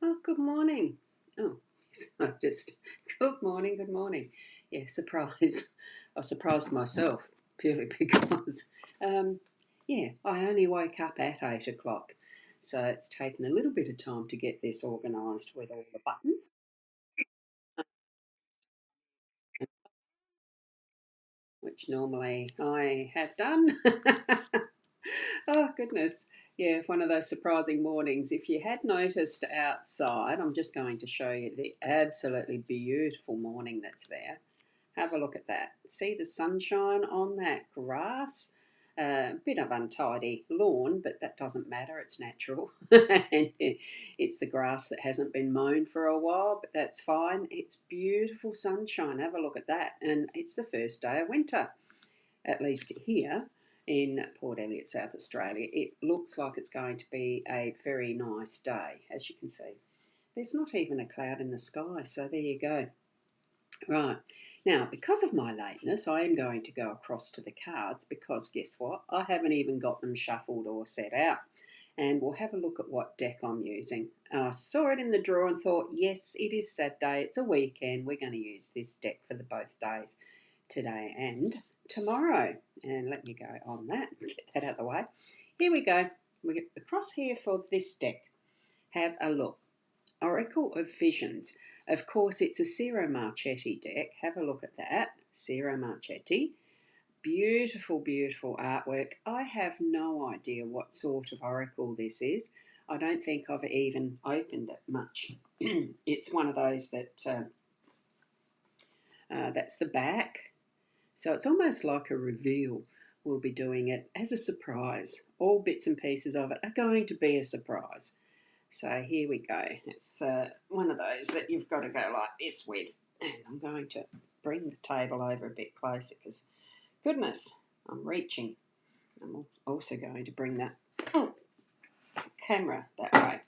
Oh, good morning. Oh, I just, good morning, good morning. Yeah, surprise. I surprised myself purely because, um, yeah, I only woke up at 8 o'clock. So it's taken a little bit of time to get this organised with all the buttons, which normally I have done. Oh, goodness. Yeah, one of those surprising mornings. If you had noticed outside, I'm just going to show you the absolutely beautiful morning that's there. Have a look at that. See the sunshine on that grass? A bit of untidy lawn, but that doesn't matter. It's natural. And it's the grass that hasn't been mown for a while, but that's fine. It's beautiful sunshine. Have a look at that. And it's the first day of winter, at least here in Port Elliot, South Australia. It looks like it's going to be a very nice day, as you can see. There's not even a cloud in the sky, so there you go. Right. Now, because of my lateness, I am going to go across to the cards because guess what? I haven't even got them shuffled or set out. And we'll have a look at what deck I'm using. I saw it in the drawer and thought, yes, it is Saturday, it's a weekend. We're going to use this deck for the both days, today and tomorrow. And let me go on that, get that out of the way. Here we go. We get across here for this deck. Have a look. Oracle of Visions. Of course, it's a Ciro Marchetti deck. Have a look at that. Ciro Marchetti. Beautiful, beautiful artwork. I have no idea what sort of oracle this is. I don't think I've even opened it much. It's one of those that that's the back. So it's almost like a reveal. We'll be doing it as a surprise. All bits and pieces of it are going to be a surprise. So here we go. It's one of those that you've got to go like this with. And I'm going to bring the table over a bit closer because, goodness, I'm reaching. I'm also going to bring that camera that way.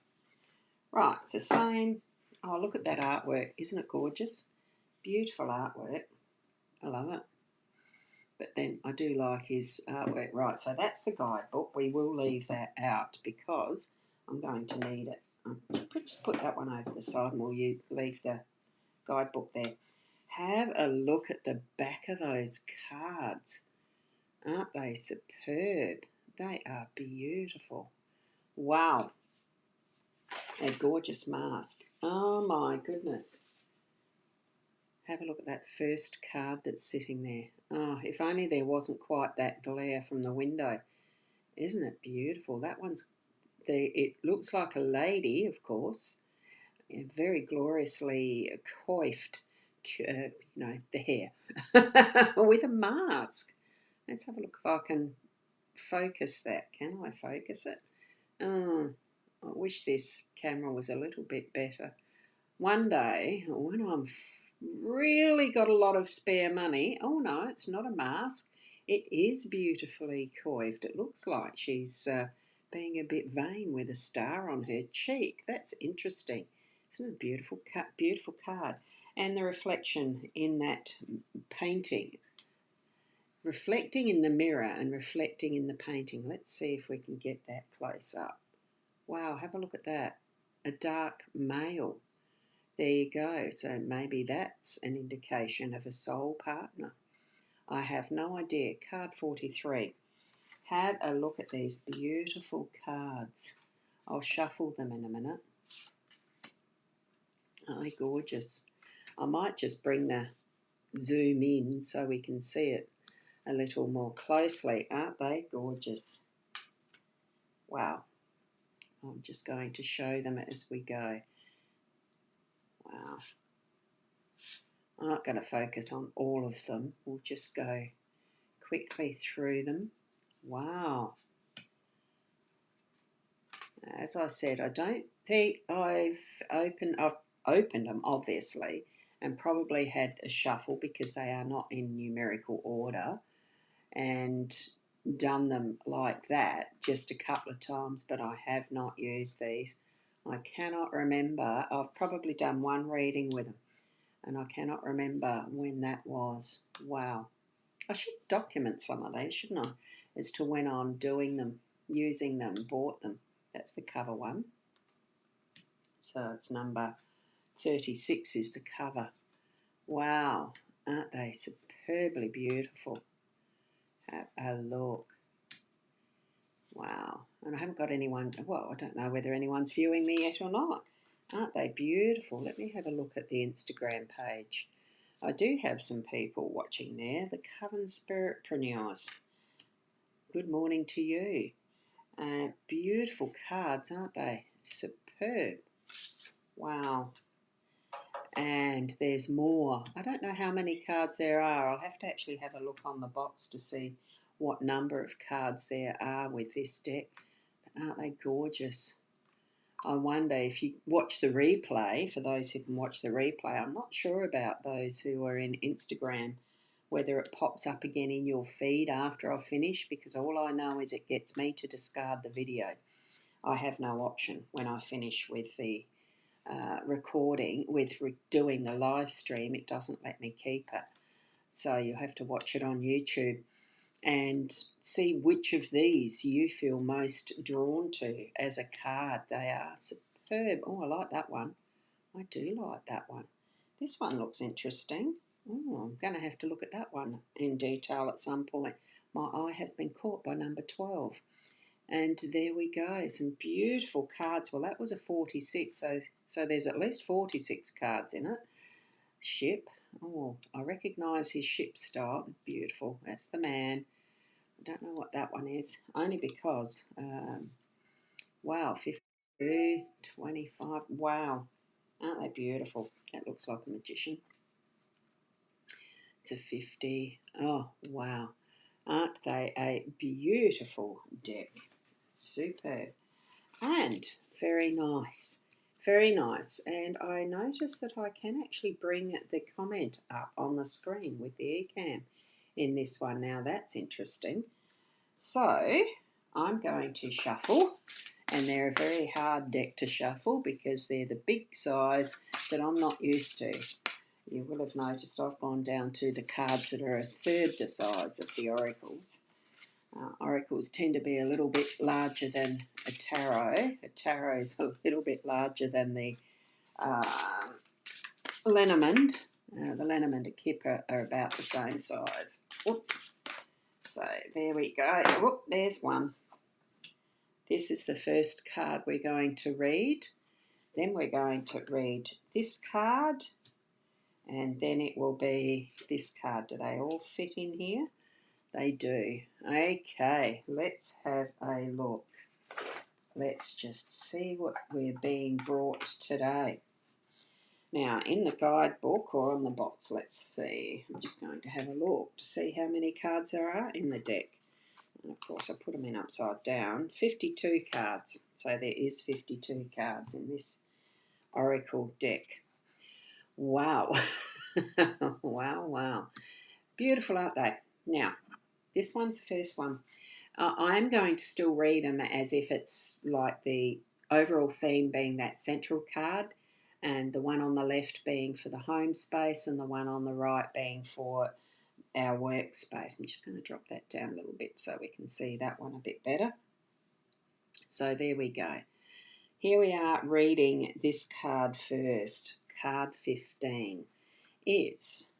Right, it's the same. Oh, look at that artwork. Isn't it gorgeous? Beautiful artwork. I love it. But then I do like his artwork. Right, so that's the guidebook. We will leave that out because I'm going to need it. Just put that one over the side and we'll leave the guidebook there. Have a look at the back of those cards. Aren't they superb? They are beautiful. Wow. A gorgeous mask. Oh my goodness. Have a look at that first card that's sitting there. Oh, if only there wasn't quite that glare from the window. Isn't it beautiful? That one's it looks like a lady, of course, very gloriously coiffed, the hair, with a mask. Let's have a look if I can focus that. Can I focus it? Oh, I wish this camera was a little bit better. One day, when I'm really got a lot of spare money, oh no, it's not a mask. It is beautifully coiffed. It looks like she's being a bit vain with a star on her cheek. That's interesting. Isn't it a beautiful card? And the reflection in that painting, reflecting in the mirror and reflecting in the painting. Let's see if we can get that close up. Wow, have a look at that. A dark male. There you go. So maybe that's an indication of a soul partner. I have no idea. Card 43. Have a look at these beautiful cards. I'll shuffle them in a minute. Aren't they gorgeous? I might just bring the zoom in so we can see it a little more closely. Aren't they gorgeous? Wow. I'm just going to show them as we go. Wow. I'm not going to focus on all of them. We'll just go quickly through them. Wow. As I said, I don't think I've opened them obviously and probably had a shuffle because they are not in numerical order and done them like that just a couple of times, but I have not used these. I cannot remember. I've probably done one reading with them and I cannot remember when that was. Wow. I should document some of these, shouldn't I, as to when I'm doing them, using them, bought them. That's the cover one. So it's number 36 is the cover. Wow, aren't they superbly beautiful? Have a look. Wow. And I haven't got anyone, well, I don't know whether anyone's viewing me yet or not. Aren't they beautiful? Let me have a look at the Instagram page. I do have some people watching there. The Coven Spiritpreneurs. Good morning to you. Beautiful cards, aren't they? Superb. Wow. And there's more. I don't know how many cards there are. I'll have to actually have a look on the box to see what number of cards there are with this deck. But aren't they gorgeous? I wonder if you watch the replay, for those who can watch the replay, I'm not sure about those who are in Instagram, whether it pops up again in your feed after I've finished, because all I know is it gets me to discard the video. I have no option when I finish with the recording, with doing the live stream. It doesn't let me keep it. So you have to watch it on YouTube and see which of these you feel most drawn to as a card. They are superb. Oh, I like that one. I do like that one. This one looks interesting. Oh, I'm going to have to look at that one in detail at some point. My eye has been caught by number 12. And there we go, some beautiful cards. Well, that was a 46, so there's at least 46 cards in it. Ship. Oh, I recognise his ship style. Beautiful. That's the man. I don't know what that one is, only because, wow, 52, 25. Wow, aren't they beautiful? That looks like a magician. It's a 50. Oh, wow. Aren't they a beautiful deck? Superb. And very nice. Very nice. And I noticed that I can actually bring the comment up on the screen with the eCam in this one. Now that's interesting. So I'm going to shuffle, and they're a very hard deck to shuffle because they're the big size that I'm not used to. You will have noticed I've gone down to the cards that are a third the size of the oracles. Oracles tend to be a little bit larger than a tarot. A tarot is a little bit larger than the Lenormand. The Lenormand and Kipper are about the same size. Whoops. So there we go. Whoop, there's one. This is the first card we're going to read. Then we're going to read this card. And then it will be this card. Do they all fit in here? They do. Okay, let's have a look. Let's just see what we're being brought today. Now, in the guidebook or on the box, let's see. I'm just going to have a look to see how many cards there are in the deck. And of course, I put them in upside down. 52 cards. So there is 52 cards in this Oracle deck. Wow. Wow, wow. Beautiful, aren't they? Now, this one's the first one. I'm going to still read them as if it's like the overall theme being that central card, and the one on the left being for the home space and the one on the right being for our workspace. I'm just going to drop that down a little bit so we can see that one a bit better. So there we go. Here we are reading this card first. Card 15 is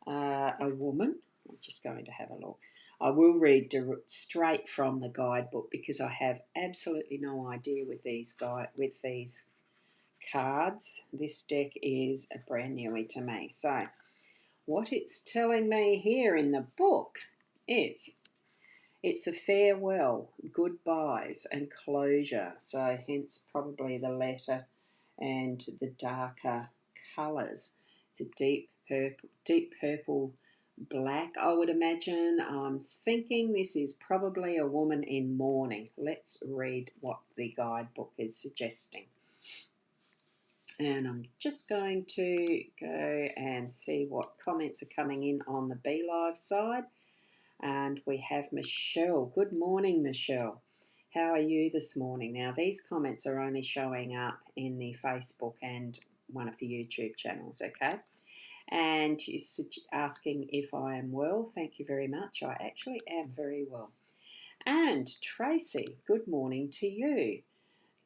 a woman. I'm just going to have a look. I will read straight from the guidebook because I have absolutely no idea with these cards. This deck is a brand newie to me. So what it's telling me here in the book is it's a farewell, goodbyes and closure. So hence probably the letter and the darker colours. It's a deep purple black, I would imagine. I'm thinking this is probably a woman in mourning. Let's read what the guidebook is suggesting. And I'm just going to go and see what comments are coming in on the Be Live side. And we have Michelle. Good morning, Michelle. How are you this morning? Now, these comments are only showing up in the Facebook and one of the YouTube channels, okay? And she's asking if I am well. Thank you very much. I actually am very well. And Tracy, good morning to you.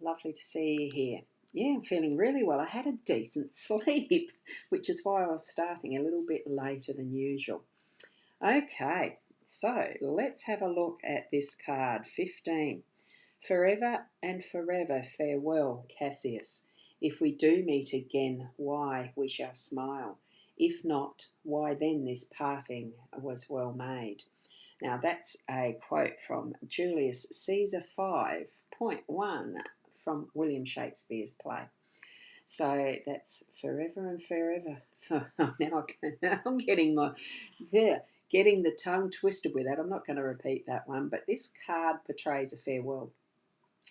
Lovely to see you here. Yeah, I'm feeling really well. I had a decent sleep, which is why I was starting a little bit later than usual. Okay, so let's have a look at this card 15. Forever and forever farewell, Cassius. If we do meet again, why we shall smile. If not, why then this parting was well made. Now that's a quote from Julius Caesar 5.1 from William Shakespeare's play. So that's forever and forever. Now I'm getting the tongue twisted with that. I'm not going to repeat that one, but this card portrays a farewell,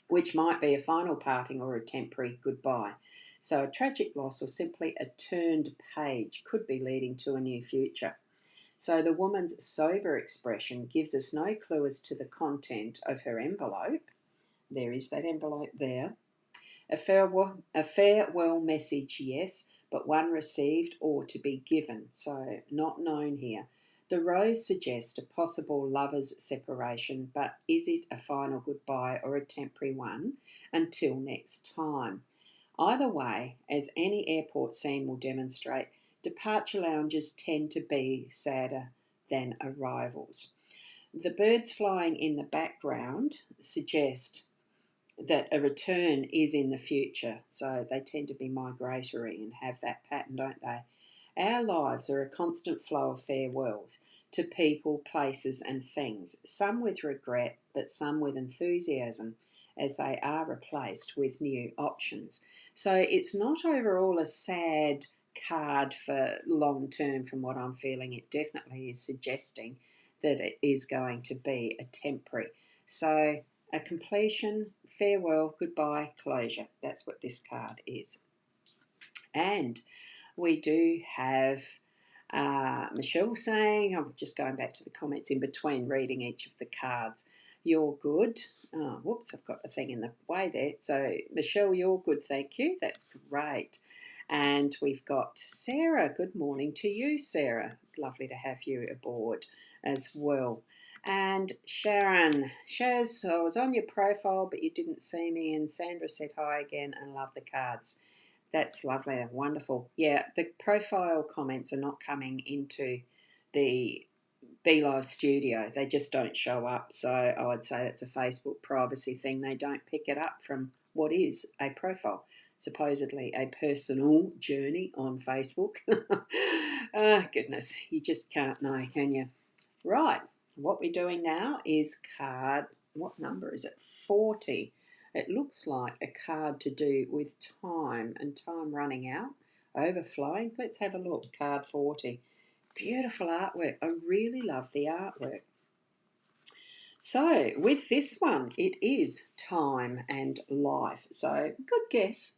which might be a final parting or a temporary goodbye. So a tragic loss or simply a turned page could be leading to a new future. So the woman's sober expression gives us no clue as to the content of her envelope. There is that envelope there. A farewell message, yes, but one received or to be given, so not known here. The rose suggests a possible lovers' separation, but is it a final goodbye or a temporary one until next time? Either way, as any airport scene will demonstrate, departure lounges tend to be sadder than arrivals. The birds flying in the background suggest that a return is in the future, so they tend to be migratory and have that pattern, don't they? Our lives are a constant flow of farewells to people, places, and things, some with regret, but some with enthusiasm, as they are replaced with new options. So it's not overall a sad card for long term from what I'm feeling. It definitely is suggesting that it is going to be a temporary. So a completion, farewell, goodbye, closure. That's what this card is. And we do have Michelle saying, I'm just going back to the comments in between reading each of the cards. You're good. Oh, whoops, I've got the thing in the way there. So, Michelle, you're good, thank you. That's great. And we've got Sarah. Good morning to you, Sarah. Lovely to have you aboard as well. And Sharon, Shaz, I was on your profile, but you didn't see me. And Sandra said hi again and love the cards. That's lovely and wonderful. Yeah, the profile comments are not coming into the Be Live studio. They just don't show up. So I would say it's a Facebook privacy thing. They don't pick it up from what is a profile, supposedly a personal journey on Facebook. Oh, goodness, you just can't know, can you? Right, what we're doing now is card, what number is it? 40. It looks like a card to do with time and time running out, overflowing. Let's have a look, card 40. Beautiful artwork. I really love the artwork. So with this one, it is time and life. So good guess.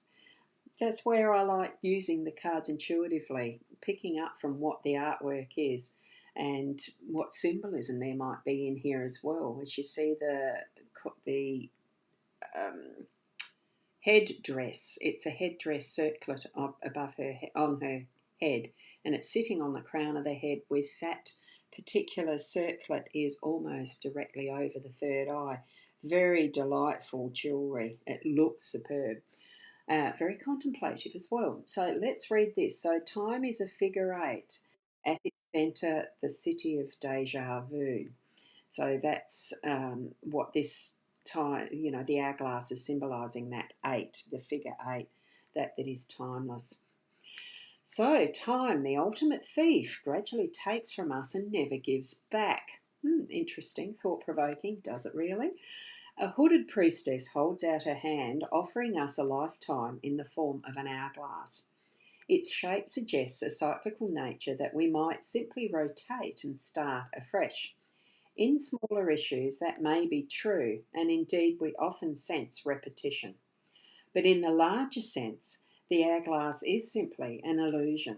That's where I like using the cards intuitively, picking up from what the artwork is and what symbolism there might be in here as well. As you see the headdress, it's a headdress circlet above her on her head, and it's sitting on the crown of the head with that particular circlet is almost directly over the third eye. Very delightful jewellery. It looks superb. Very contemplative as well. So let's read this. So time is a figure 8. At its centre, the city of deja vu. So that's what this time, the hourglass is symbolising, that 8, the figure 8, that is timeless. So time, the ultimate thief, gradually takes from us and never gives back. Interesting, thought-provoking, does it really? A hooded priestess holds out her hand, offering us a lifetime in the form of an hourglass. Its shape suggests a cyclical nature that we might simply rotate and start afresh. In smaller issues, that may be true, and indeed we often sense repetition. But in the larger sense, the hourglass is simply an illusion.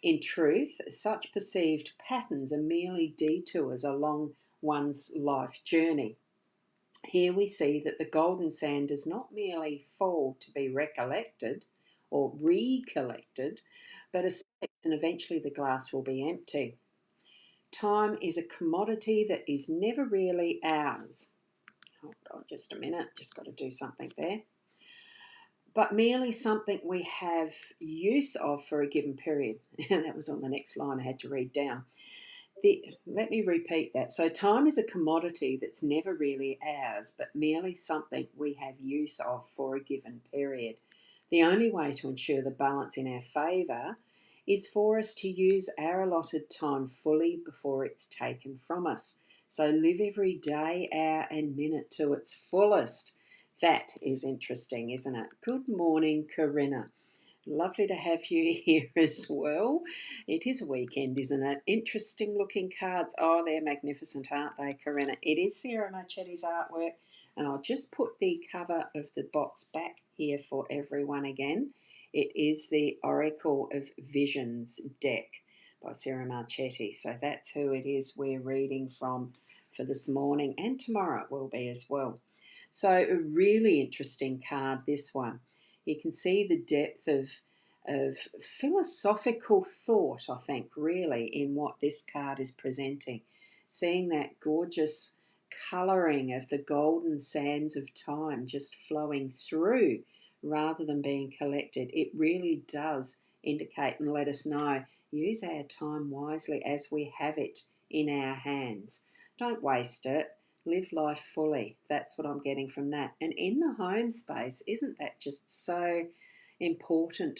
In truth, such perceived patterns are merely detours along one's life journey. Here we see that the golden sand does not merely fall to be recollected or recollected, but escapes, and eventually the glass will be empty. Time is a commodity that is never really ours. Hold on just a minute, just got to do something there. but merely something we have use of for a given period. And that was on the next line I had to read down. Let me repeat that. So time is a commodity that's never really ours, but merely something we have use of for a given period. The only way to ensure the balance in our favour is for us to use our allotted time fully before it's taken from us. So live every day, hour and minute to its fullest. That is interesting, isn't it? Good morning, Corinna. Lovely to have you here as well. It is a weekend, isn't it? Interesting looking cards. Oh, they're magnificent, aren't they, Corinna? It is Ciro Marchetti's artwork. And I'll just put the cover of the box back here for everyone again. It is the Oracle of Visions deck by Ciro Marchetti. So that's who it is we're reading from for this morning, and tomorrow it will be as well. So a really interesting card, this one. You can see the depth of philosophical thought, I think, really, in what this card is presenting. Seeing that gorgeous colouring of the golden sands of time just flowing through rather than being collected, it really does indicate and let us know, use our time wisely as we have it in our hands. Don't waste it. Live life fully. That's what I'm getting from that. And in the home space, isn't that just so important?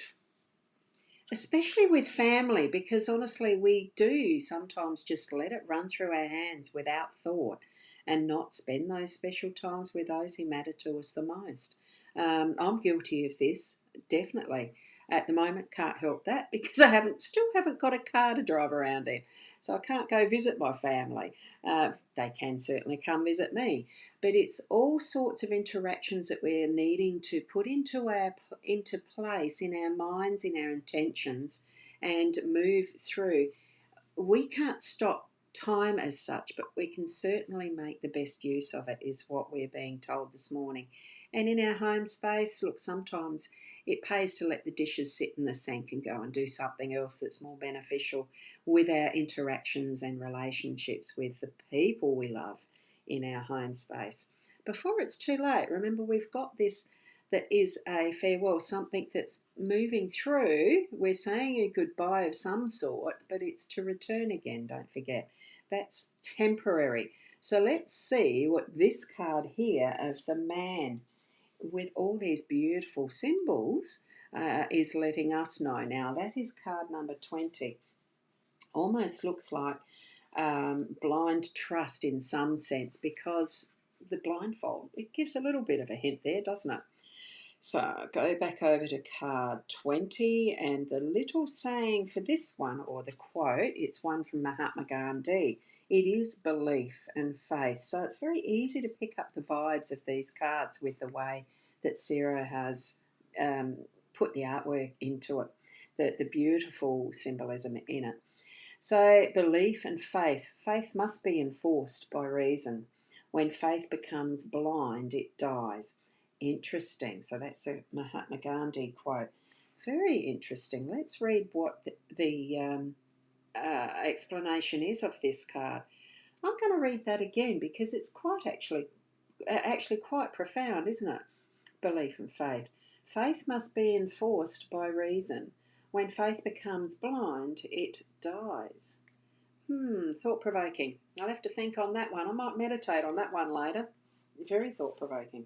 Especially with family, because honestly, we do sometimes just let it run through our hands without thought and not spend those special times with those who matter to us the most. I'm guilty of this, definitely. At the moment, can't help that because I still haven't got a car to drive around in, so I can't go visit my family. They can certainly come visit me, but it's all sorts of interactions that we're needing to put into place in our minds, in our intentions, and move through. We can't stop time as such, but we can certainly make the best use of it, is what we're being told this morning. And in our home space, look, sometimes it pays to let the dishes sit in the sink and go and do something else that's more beneficial with our interactions and relationships with the people we love in our home space. Before it's too late, remember we've got this that is a farewell, something that's moving through. We're saying a goodbye of some sort, but it's to return again, don't forget. That's temporary. So let's see what this card here of the man with all these beautiful symbols is letting us know. Now, that is card number 20. Almost looks like blind trust in some sense, because the blindfold, it gives a little bit of a hint there, doesn't it? So go back over to card 20, and the little saying for this one, or the quote, it's one from Mahatma Gandhi. It is belief and faith. So it's very easy to pick up the vibes of these cards with the way that Ciro has put the artwork into it, the beautiful symbolism in it. So belief and faith. Faith must be enforced by reason. When faith becomes blind, it dies. Interesting. So that's a Mahatma Gandhi quote. Very interesting. Let's read what the explanation is of this card. I'm going to read that again because it's quite actually quite profound, isn't it? Belief and faith. Faith must be enforced by reason. When faith becomes blind, it dies. Thought-provoking. I'll have to think on that one. I might meditate on that one later. Very thought-provoking.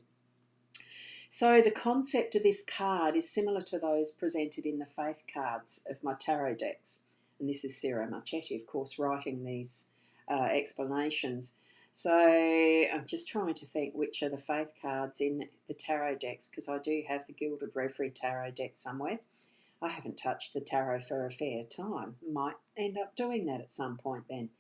So the concept of this card is similar to those presented in the faith cards of my tarot decks. And this is Ciro Marchetti, of course, writing these explanations. So I'm just trying to think which are the faith cards in the tarot decks, because I do have the Gilded Reverie tarot deck somewhere. I haven't touched the tarot for a fair time. Might end up doing that at some point then.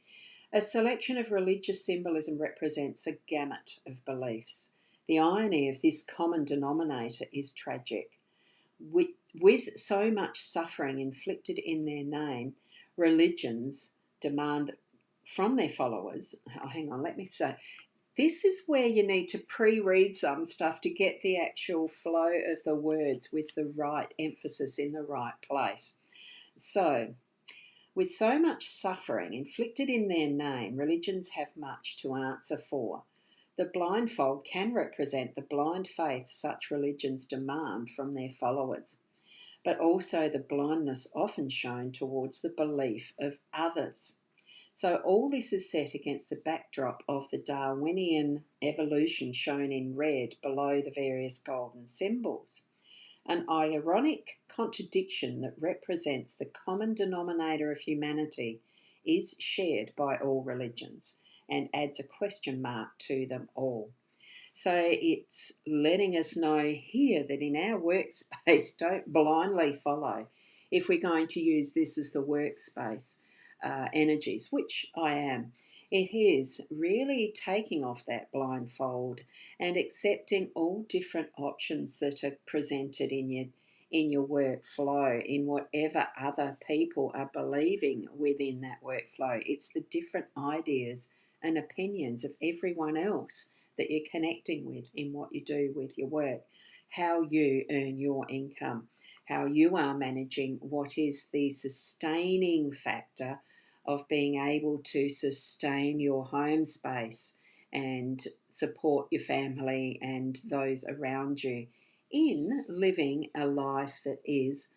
A selection of religious symbolism represents a gamut of beliefs. The irony of this common denominator is tragic. With so much suffering inflicted in their name, religions demand from their followers, this is where you need to pre-read some stuff to get the actual flow of the words with the right emphasis in the right place. So, with so much suffering inflicted in their name, religions have much to answer for. The blindfold can represent the blind faith such religions demand from their followers, but also the blindness often shown towards the belief of others. So all this is set against the backdrop of the Darwinian evolution shown in red below the various golden symbols. An ironic contradiction that represents the common denominator of humanity is shared by all religions and adds a question mark to them all. So it's letting us know here that in our workspace, don't blindly follow. If we're going to use this as the workspace energies, which I am, it is really taking off that blindfold and accepting all different options that are presented in your workflow, in whatever other people are believing within that workflow. It's the different ideas and opinions of everyone else that you're connecting with in what you do with your work, how you earn your income, how you are managing what is the sustaining factor of being able to sustain your home space and support your family and those around you in living a life that is,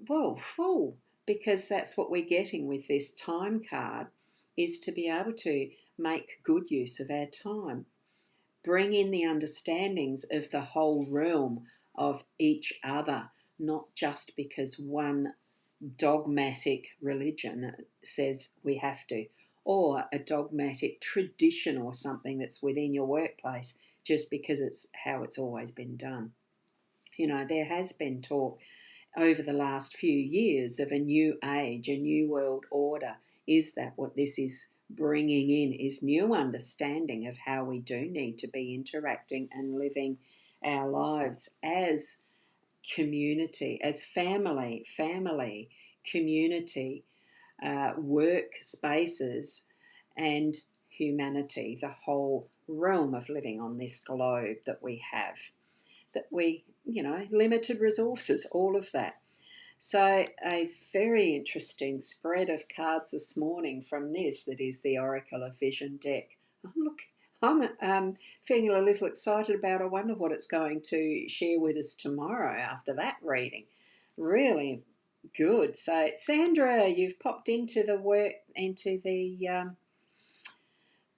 well, full, because that's what we're getting with this time card, is to be able to make good use of our time, bring in the understandings of the whole realm of each other, not just because one dogmatic religion says we have to, or a dogmatic tradition or something that's within your workplace just because it's how it's always been done. You know, there has been talk over the last few years of a new age, a new world order. Is that what this is bringing in? Is new understanding of how we do need to be interacting and living our lives as community, as family, community, work spaces, and humanity, the whole realm of living on this globe that we have, that we, limited resources, all of that. So a very interesting spread of cards this morning from this, that is the Oracle of Vision deck. Oh, look, I'm feeling a little excited about. I wonder what it's going to share with us tomorrow after that reading. Really good. So Sandra, you've popped into the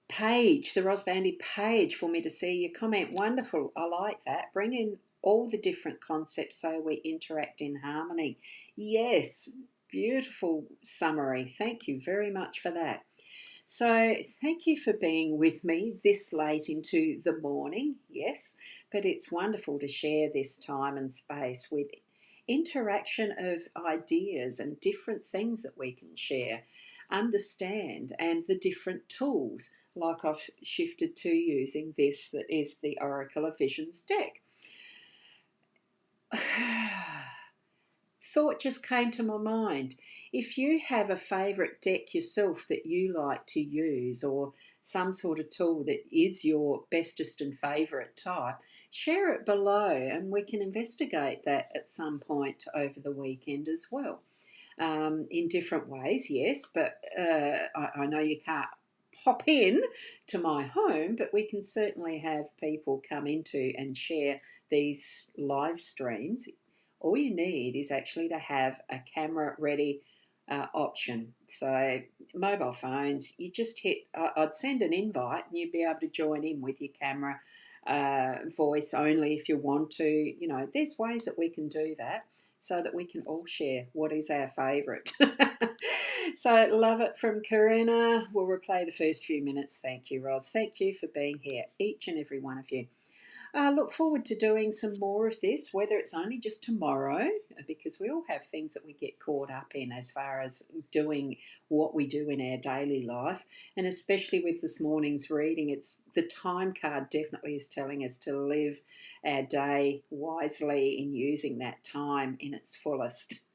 page, the Rosbandy page, for me to see your comment. Wonderful. I like that. Bring in all the different concepts so we interact in harmony. Yes, beautiful summary. Thank you very much for that. So thank you for being with me this late into the morning. Yes, but it's wonderful to share this time and space with interaction of ideas and different things that we can share, understand, and the different tools, like I've shifted to using this, that is the Oracle of Visions deck. Thought just came to my mind. If you have a favourite deck yourself that you like to use, or some sort of tool that is your bestest and favourite type, share it below and we can investigate that at some point over the weekend as well. In different ways, yes, but I know you can't pop in to my home, but we can certainly have people come into and share these live streams. All you need is actually to have a camera ready option. So mobile phones, you just hit, I'd send an invite and you'd be able to join in with your camera, voice only if you want to. There's ways that we can do that so that we can all share what is our favourite. So love it from Karina. We'll replay the first few minutes. Thank you, Roz. Thank you for being here, each and every one of you. Look forward to doing some more of this, whether it's only just tomorrow, because we all have things that we get caught up in as far as doing what we do in our daily life. And especially with this morning's reading, it's the time card definitely is telling us to live our day wisely in using that time in its fullest.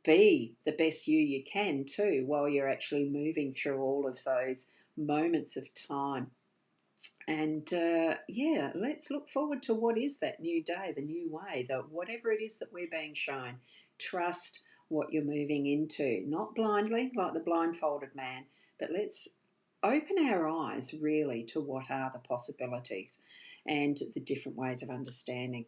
Be the best you can too, while you're actually moving through all of those moments of time. And let's look forward to what is that new day, the new way, whatever it is that we're being shown. Trust what you're moving into, not blindly like the blindfolded man, but let's open our eyes really to what are the possibilities and the different ways of understanding.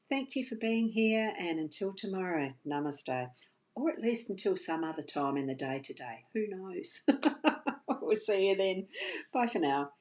Thank you for being here, and until tomorrow, namaste. Or at least until some other time in the day today. Who knows? We'll see you then. Bye for now.